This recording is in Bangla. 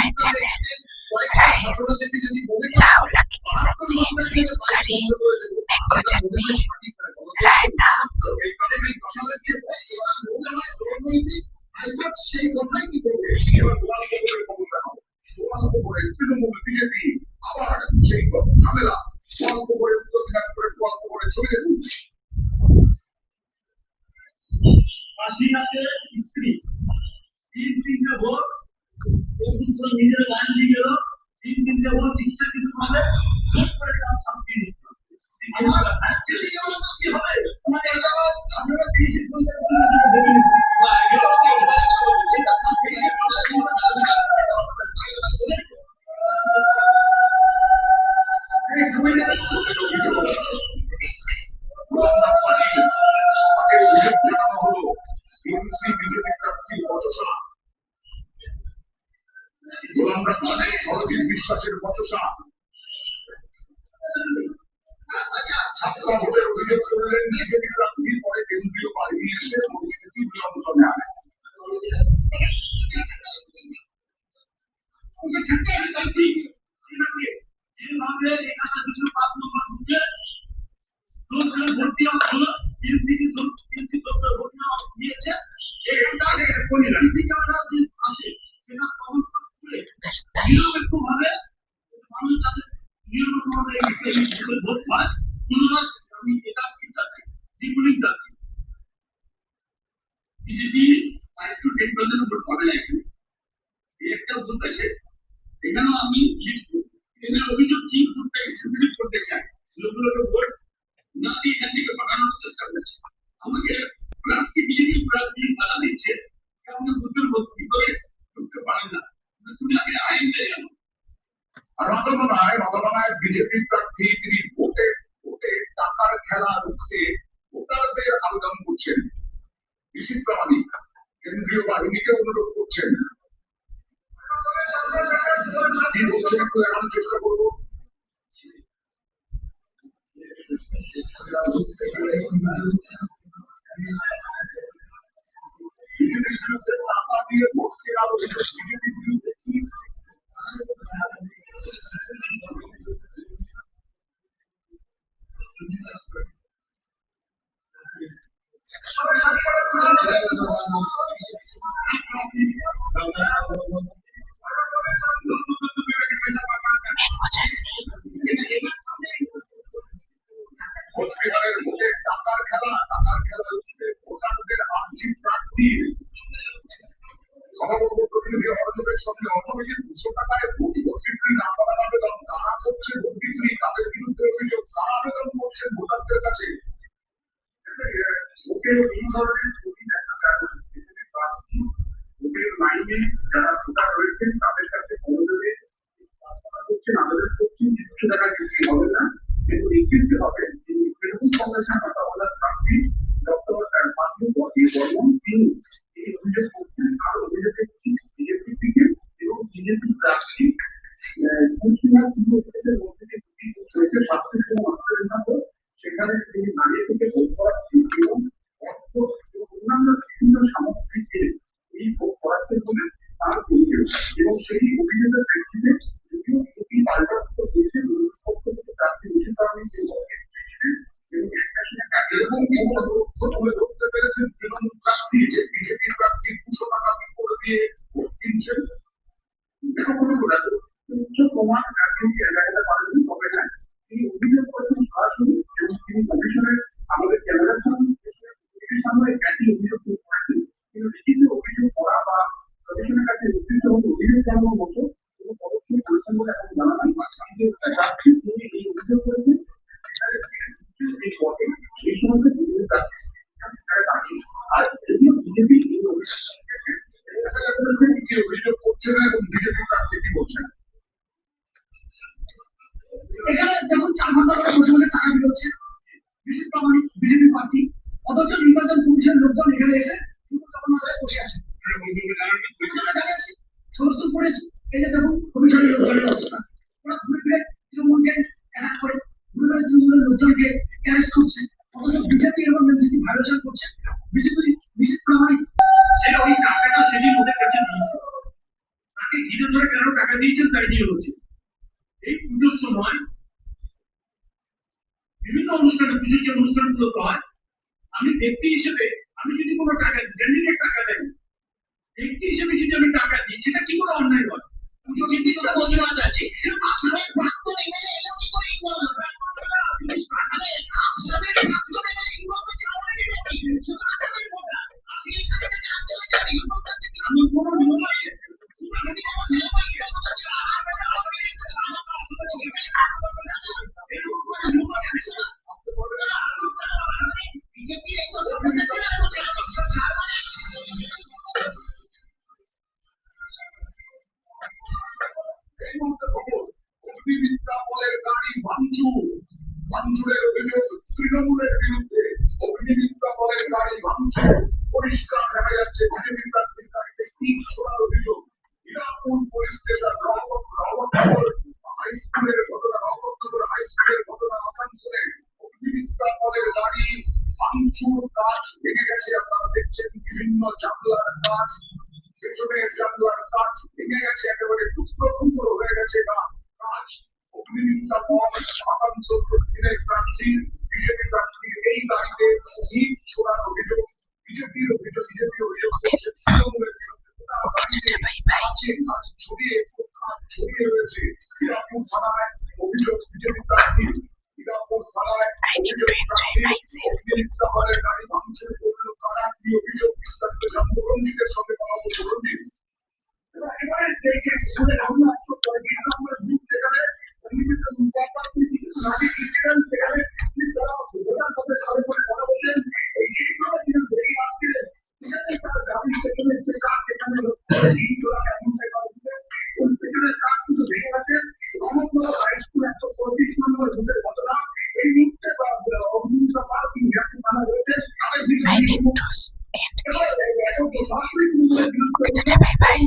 my channel. Rice, lao laki ki sabji, fish curry, mango chutney, raita. বিশ্বাসের বচসা ছাত্র ভোটের অভিযোগ করলেন বিজেপি প্রার্থীর পরে কেন্দ্রীয় বাহিনী এসে পরিস্থিতি নিয়ন্ত্রণে আনে। বিজেপি প্রার্থী তিনি ভোটে টাকার খেলা রুখতে ভোটারদের আবেদন করছেন। নিশীথ প্রামাণিক কেন্দ্রীয় বাহিনীকে অনুরোধ করছেন। কি বলছেন একটু দেখানোর চেষ্টা করবো। বিজেপির বিরুদ্ধে টাকা দিয়ে ভোট কেনার অভিযোগ বিজেপির বিরুদ্ধে কোচবিহারের ভোটে টাকার খেলা ভোটারদের আর্থিক প্রার্থী প্রতিনিধি অর্জনের সঙ্গে অর্থনীতির 200 টাকায় ভোট বিক্রি না করার আবেদন তারা করছে ভোট বিক্রি, তাদের বিরুদ্ধে অভিযোগ তারা আবেদন করছেন ভোটারদের কাছে। ভোটের এই ধরনের ছবি দেখা যায় ভোটের লাইনে যারা ভোটার রয়েছেন তাদের কাছে অনুরোধে করছেন আবেদন করছেন 200 টাকা বিক্রি হবে না, কিন্তু লিখিত হবে তিনি তৃণমূল কংগ্রেসের কথা বলা প্রার্থী ডক্টর পার্থ বর্মন তিনি অভিযোগ করছেন আর অভিযোগ করছেন বিজেপি থেকে এবং বিজেপি প্রার্থী কুচবিহার পূর্বপ্রদেশের মধ্যে যে দুটি বুথ রয়েছে 500 অঞ্চলের মতো সেখানে তিনি দাঁড়িয়ে থেকে ভোট করাচ্ছেন এবং অর্থ এবং অন্যান্য বিভিন্ন সামগ্রী দিয়ে এই ভোট করাচ্ছেন বলে তার অভিযোগ এবং সেই অভিযোগের প্রেক্ষিতে যদিও এটি পাল্টাত্ম হয়েছে পক্ষ থেকে প্রার্থী নিষেধ করেন ধরতে পেরেছেন তৃণমূল প্রার্থী যে বিজেপি প্রার্থী 200 টাকা করে দিয়ে ভোট কিনছেন। উচ্চ প্রমাণ জায়গাটা পারেন তবে না তিনি অভিযোগ করেছেন সরাসরি এবং তিনি কমিশনের আমাদের ক্যামেরার সামনে একই অভিযোগ করেছেন, কিন্তু লিখিত অভিযোগ করা বা কমিশনের কাছে নির্দিষ্ট অভিযোগ জানানোর মতো কোনো পদক্ষেপ করেছেন বলে এখন জানা নাই। তিনি এই অভিযোগ করেছেন এই সমস্ত আর যদিও বিজেপি অভিযোগ করছে না এবং বিজেপি প্রার্থী কি বলছেন এখানে যেমন 4 ঘন্টা ধরে বসে বসে টাকা বিরোচ্ছে নিশীথ প্রামাণিক বিজেপি প্রার্থী, অথচ নির্বাচন কমিশন লোকজন এখানে এসে বসে আছে সমস্ত করেছি। এই যে দেখুন কমিশনের লোকজনের অবস্থা, ওরা ঘুরে ফিরে তৃণমূলকে অ্যাটাক করে ঘুরে ফিরে তৃণমূলের লোকজনকে অ্যারেস্ট করছে, অথচ বিজেপি এবং এনসিপি ভায়োলেশন করছে। বিজেপি নিশীথ প্রামাণিক সেটা ওই টাকাটা সেদিন ওদের কাছে দিয়েছে, তাকে ঘিরে ধরে কেন টাকা দিয়েছেন তাই নিয়ে হচ্ছে। এই পুজোর সময় বিভিন্ন অনুষ্ঠানে, পুজোর যে অনুষ্ঠানগুলো হয়, আমি ব্যক্তি হিসেবে আমি যদি কোনো টাকা ক্যান্ডিডেট টাকা দেন, ব্যক্তি হিসেবে যদি আমি টাকা দিই, সেটা কি করে অন্যায় হয়? পুজো ব্যক্তিগত প্রতিবাদ আছে, আসামের প্রাক্তন এমএলএ এলো কি করে ইনভলভ হবে? আসামের প্রাক্তন এমএলএ ইনভলভ হয়েছে অলরেডি নাকি? শুধু আসামের ভোটার। আপনি এখানে থেকে আনতে হয়েছে ইনভলভ করতে কি? আমি কোনো বিরোধ আছে? আমি কি কোনো সিনেমা ইনভলভ করতে বিজেপি এই তো এই মুহূর্তে খবর, অগ্নিমিত্রা বলের গাড়ি ভাঙচুর, ভাঙচুরের অভিযোগ তৃণমূলের বিরুদ্ধে। অগ্নিমিত্রা বলের গাড়ি ভাঙচুর, পরিষ্কার দেখা যাচ্ছে বিজেপি প্রার্থীর গাড়িতে ইট ছোড়ার অভিযোগ। হীরাপুর পুলিশ স্টেশন, রহমতনগর হাই স্কুলের ঘটনা, রহমতনগর হাই স্কুলের ঘটনা আসানসোলে। অগ্নিমিত্রা বলের গাড়ি ভাঙচুর, কাজ ভেঙে গেছে, আপনারা দেখছেন বিভিন্ন জানলার কাজ, পেছনের জানলার কাজ ভেঙে গেছে, একেবারে টুকরো টুকরো হয়ে গেছে কাজ। অগ্নিমিত্রা পথ আসানসোল দক্ষিণের প্রার্থী, বিজেপি প্রার্থীর এই গাড়িতে ইট ছোড়ার অভিযোগ। বিজেপির অভিযোগ, বিজেপি অভিযোগ করছে তৃণমূলের বিরুদ্ধে। গাড়িতে কাঁচের কাজ ছড়িয়ে রয়েছে। হীরাপুর থানায় অভিযোগ বিজেপি প্রার্থী, হীরাপুর থানায় I need to অভিযোগ enjoy প্রার্থী। myself. অগ্নিমিত্রা বলের গাড়ি ভাঙচুর করল কারা, কি অভিযোগ বিস্তারিত জানবো রঞ্জিতের সঙ্গে কথা বলবো। রঞ্জিত, এবারে দেখে শুনে আমরা আমরা বুঝ যেখানে নারী ক্রিকেটার সেখানে ভোটার সাথে সাথে করে কথা বললেন, এইভাবে তিনি বেরিয়ে আসছিলেন, সেখানে তার গাড়ি সেখানে সে কাজ সেখানে সেখানে কাজ কিন্তু ভেঙে গেছে। সমগ্র হাই স্কুল 135 নম্বর বুথের ঘটনা এই মুহূর্তে অগ্নিমিত্রা পার্কিং থানা রয়েছে। I need to end this. Okay, bye bye.